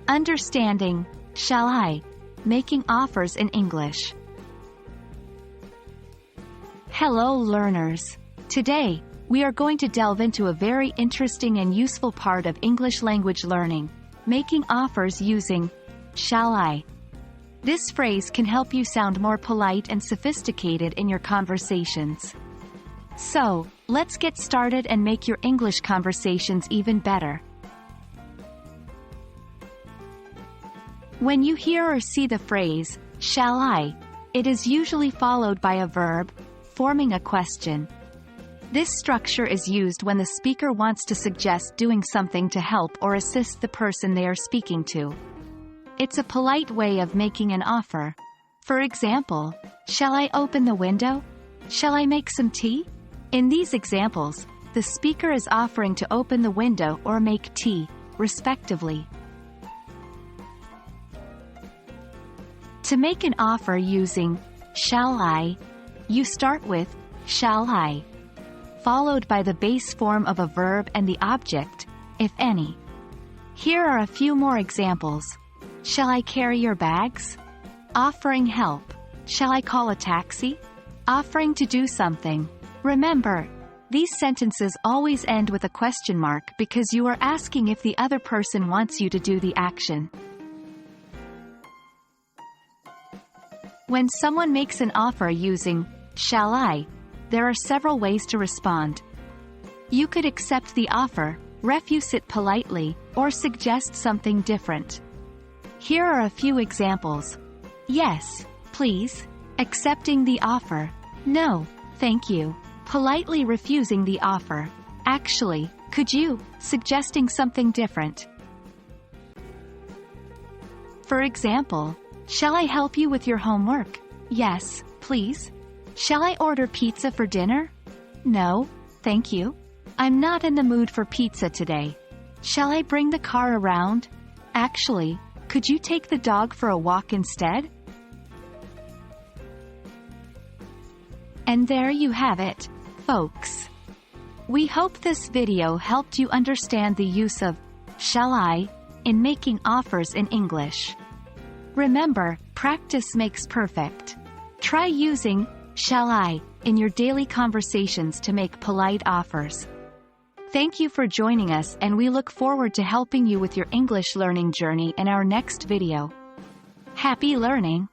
Understanding, shall I? Making offers in English. Hello learners. Today, we are going to delve into a very interesting and useful part of English language learning, making offers using shall I. This phrase can help you sound more polite and sophisticated in your conversations. So, let's get started and make your English conversations even better. When you hear or see the phrase, shall I, it is usually followed by a verb, forming a question. This structure is used when the speaker wants to suggest doing something to help or assist the person they are speaking to. It's a polite way of making an offer. For example, shall I open the window? Shall I make some tea? In these examples, the speaker is offering to open the window or make tea, respectively. To make an offer using shall I, you start with shall I, followed by the base form of a verb and the object, if any. Here are a few more examples. Shall I carry your bags? Offering help. Shall I call a taxi? Offering to do something. Remember, these sentences always end with a question mark because you are asking if the other person wants you to do the action. When someone makes an offer using shall I, there are several ways to respond. You could accept the offer, refuse it politely, or suggest something different. Here are a few examples. Yes, please. Accepting the offer. No, thank you. Politely refusing the offer. Actually, could you? Suggesting something different. For example, shall I help you with your homework? Yes, please. Shall I order pizza for dinner? No, thank you. I'm not in the mood for pizza today. Shall I bring the car around? Actually, could you take the dog for a walk instead? And there you have it, folks. We hope this video helped you understand the use of shall I in making offers in English. Remember, practice makes perfect. Try using shall I in your daily conversations to make polite offers. Thank you for joining us, and we look forward to helping you with your English learning journey in our next video. Happy learning!